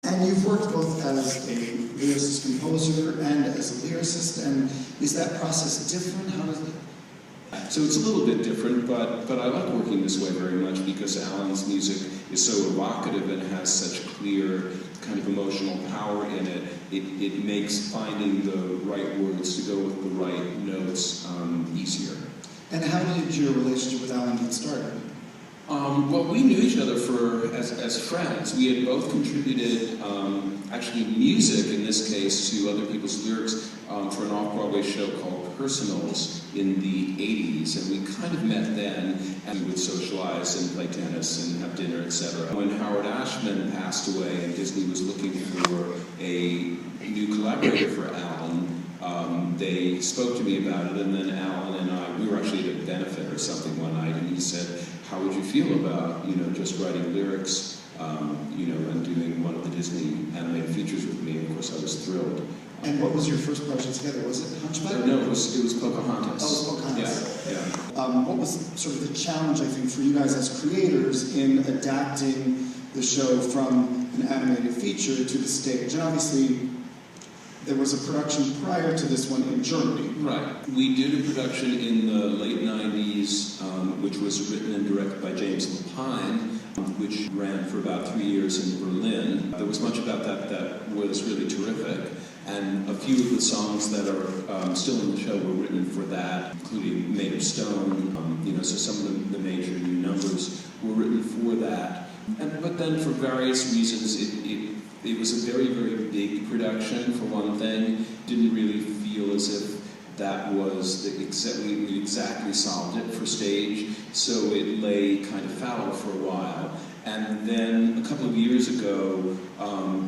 And you've worked both as a lyricist composer and as a lyricist, and is that process different? How does it? So it's a little bit different, but I like working this way very much because Alan's music is so evocative and has such clear kind of emotional power in it. It makes finding the right words to go with the right notes easier. And how did your relationship with Alan get started? Well, we knew each other as friends. We had both contributed actually music, in this case, to other people's lyrics for an off-Broadway show called Personals in the 80s, and we kind of met then, and we would socialize and play tennis and have dinner, etc. When Howard Ashman passed away and Disney was looking for a new collaborator for Alan, they spoke to me about it, and then Alan and I, we were actually at a benefit or something one night, and he said, how would you feel about, just writing lyrics, and doing one of the Disney animated features with me? And of course, I was thrilled. And what was your first project together? Was it Hunchback? No, it was Pocahontas. Oh, it was Pocahontas. Yeah. What was sort of the challenge, I think, for you guys as creators in adapting the show from an animated feature to the stage? And obviously, there was a production prior to this one in Germany. Right. We did a production in the late 90s, which was written and directed by James Lapine, which ran for about 3 years in Berlin. There was much about that was really terrific. And a few of the songs that are still in the show were written for that, including Made of Stone. So some of the major new numbers were written for that. But then for various reasons, it was a very, very big production, for one thing. Didn't really feel as if that was we exactly solved it for stage, so it lay kind of fallow for a while. And then a couple of years ago,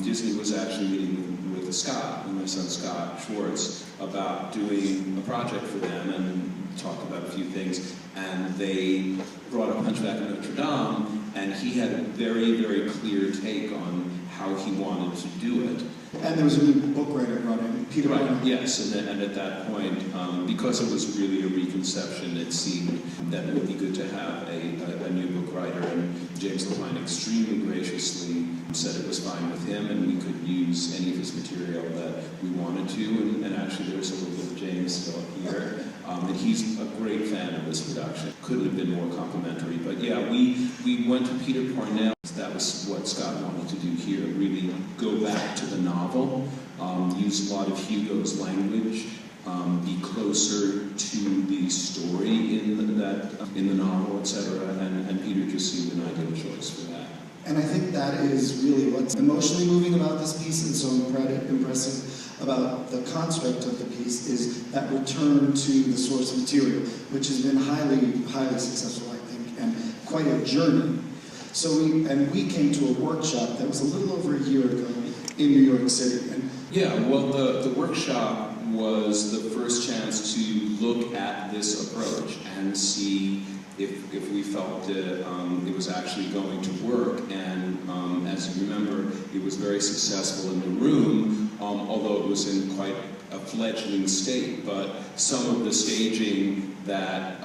Disney was actually meeting with Scott, my son Scott Schwartz, about doing a project for them and talked about a few things. And they brought up Hunchback of Notre Dame, and he had a very, very clear take on how he wanted to do it. And there was a new book writer brought in, Peter. Right, yes, and at that point, because it was really a reconception, it seemed that it would be good to have a new book writer, and James Lapine extremely graciously said it was fine with him, and we could use any of his material that we wanted to, and actually there's a little bit of James still here, and he's a great fan of this production. Couldn't have been more complimentary, but yeah, we went to Peter Parnell. That was what Scott wanted to do here, really go back to the novel, use a lot of Hugo's language, be closer to the story in the novel, etc. And Peter just seemed an ideal choice for that. And I think that is really what's emotionally moving about this piece and so impressive about the construct of the piece is that return to the source material, which has been highly, highly successful, I think, and quite a journey. So we came to a workshop that was a little over a year ago in New York City. And yeah, well, the workshop was the first chance to look at this approach and see if we felt that it was actually going to work. And as you remember, it was very successful in the room, although it was in quite a fledgling state. But some of the staging that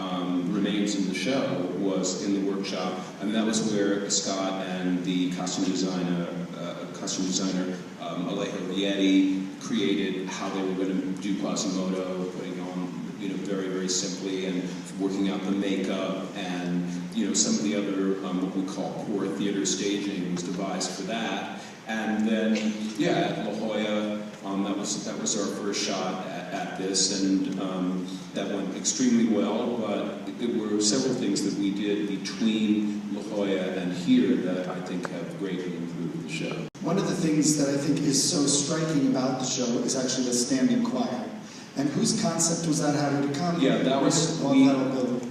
remains in the show was in the workshop, and that was where Scott and the costume designer Alejo Rieti created how they were going to do Quasimodo, putting on very, very simply, and working out the makeup, and some of the other what we call core theater staging was devised for that. And then at La Jolla, that was our first shot at this, and that went extremely well. But there were several things that we did between La Jolla and here that I think have greatly improved the show. One of the things that I think is so striking about the show is actually the standing choir. And whose concept was that? How did it come? Yeah, that was,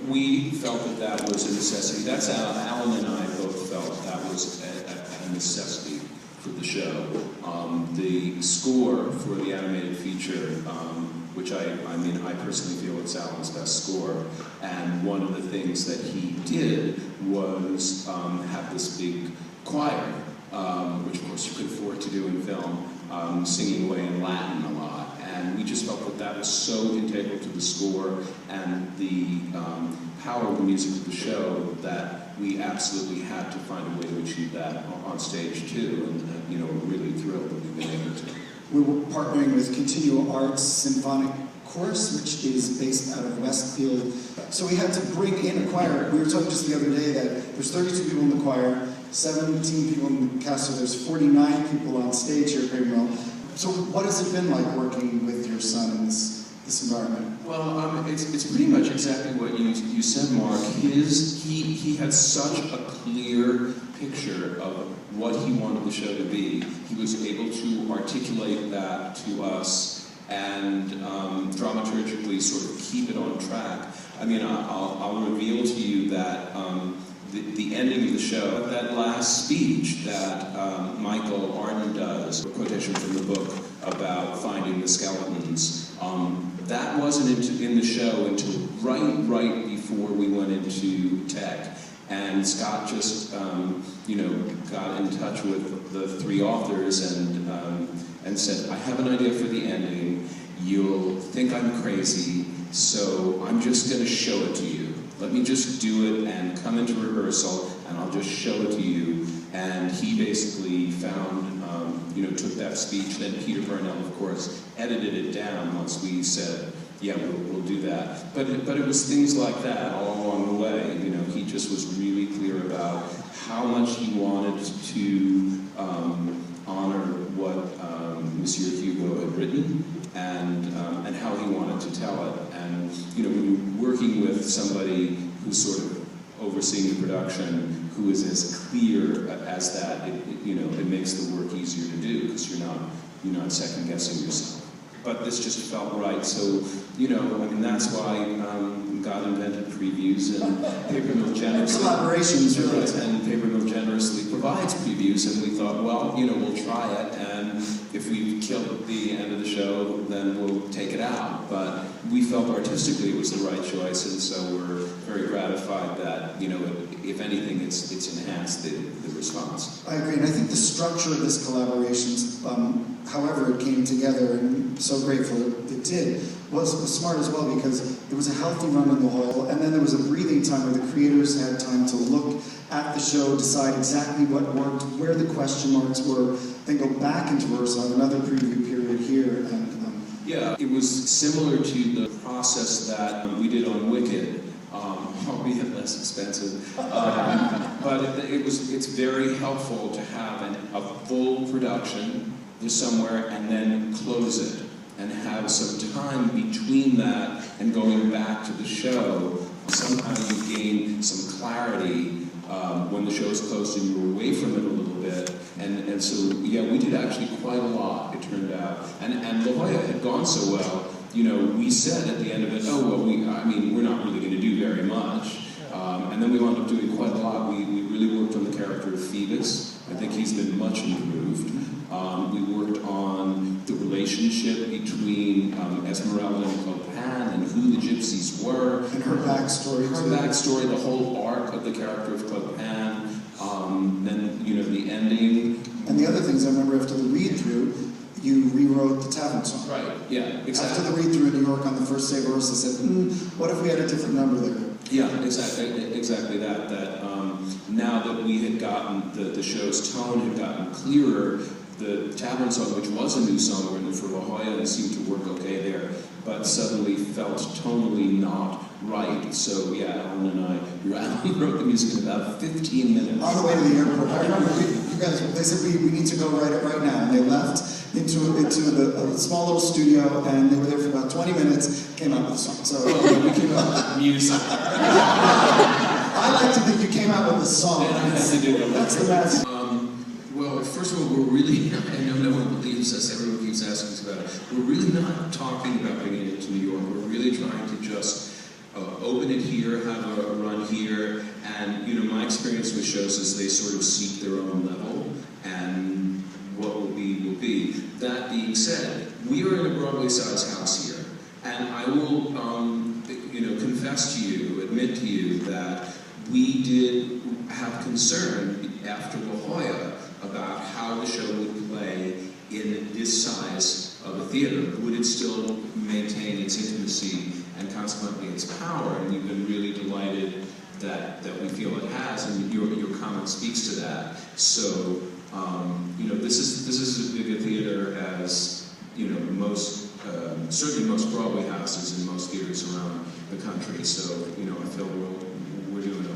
we felt that was a necessity. That's Alan and I both felt that was a necessity for the show. The score for the animated feature, which I personally feel it's Alan's best score, and one of the things that he did was have this big choir, which of course you could afford to do in film, singing away in Latin a lot. And we just felt that was so integral to the score and the power of the music of the show that we absolutely had to find a way to achieve that on stage too, and you know, we're really thrilled that we've been able to. We were partnering with Continual Arts Symphonic Chorus, which is based out of Westfield. So we had to bring in a choir. We were talking just the other day that there's 32 people in the choir, 17 people in the cast, so there's 49 people on stage here at Great Mill. So what has it been like working with your son in this environment? Well, it's pretty much exactly what you said, Mark. He had such a clear picture of what he wanted the show to be. He was able to articulate that to us and dramaturgically sort of keep it on track. I mean, I'll reveal to you that the ending of the show, that last speech that Michael Arden does, a quotation from the book about finding the skeletons, that wasn't in the show until right before we went into tech. And Scott just, got in touch with the three authors and said, I have an idea for the ending. You'll think I'm crazy, so I'm just going to show it to you. Let me just do it and come into rehearsal, and I'll just show it to you. And he basically found, took that speech. Then Peter Burnell, of course, edited it down once we said, yeah, we'll do that. But it was things like that all along the way. You know, he just was really clear about how much he wanted to honor what Monsieur Hugo had written and how he wanted to tell it. And when you're working with somebody who's sort of overseeing the production, who is as clear as that, it makes the work easier to do because you're not second guessing yourself. But this just felt right. So, that's why God invented previews and Paper Mill generously. Collaborations, right? And Paper Mill generously provides previews, and we thought, well, we'll try it, and if we kill at the end of the show, then we'll take it out. But we felt artistically it was the right choice, and so we're very gratified that, if anything, it's enhanced the response. I agree, and I think the structure of this collaboration, however it came together, and so grateful it did, was smart as well, because there was a healthy run in the hall, and then there was a breathing time where the creators had time to look at the show, decide exactly what worked, where the question marks were, then go back into rehearsal, have another preview period here, and yeah, it was similar to the process that we did on Wicked, albeit less expensive. But it's very helpful to have a full production somewhere and then close it and have some time between that and going back to the show. Sometimes you gain some clarity when the show is closed and you're away from it a little bit. And so, yeah, we did actually quite a lot, it turned out. And La Jolla had gone so well, we said at the end of it, we're not really going to do very much. And then we wound up doing quite a lot. We really worked on the character of Phoebus. I think he's been much improved. We worked on the relationship between Esmeralda and Clopin and who the gypsies were. And her backstory. The whole arc of the character of Clopin. Then, the ending. And the other things I remember after the read-through, you rewrote the Tavern song. Right, yeah, exactly. After the read-through in New York on the first day of rehearsal, I said, what if we had a different number there? Yeah, exactly that. Now that we had gotten, the show's tone had gotten clearer, the Tavern song, which was a new song written for La Jolla and seemed to work okay there, but suddenly felt tonally not right. So yeah, Alan wrote the music in about 15 minutes. On the way to the airport, I remember you guys, they said we need to go write it right now, and they left into a small little studio, and they were there for about 20 minutes, came out with the song. So we came out with music. I like to think you came out with the song. That's the best. Well, first of all, we're really, I know no one believes us, everyone keeps asking us about it, we're really not talking about bringing it to New York. We're really trying to just open it here, have a run here, and my experience with shows is they sort of seek their own level, and what will be, will be. That being said, we are in a Broadway-sized house here, and I will, confess to you, admit to you that we did have concern after La Jolla about how the show would play in this size of a theater. Would it still maintain its intimacy and consequently its power? And we've been really delighted that we feel it has, and your comment speaks to that. So, this is as big a theater as most, certainly most Broadway houses and most theaters around the country. So, I feel we're doing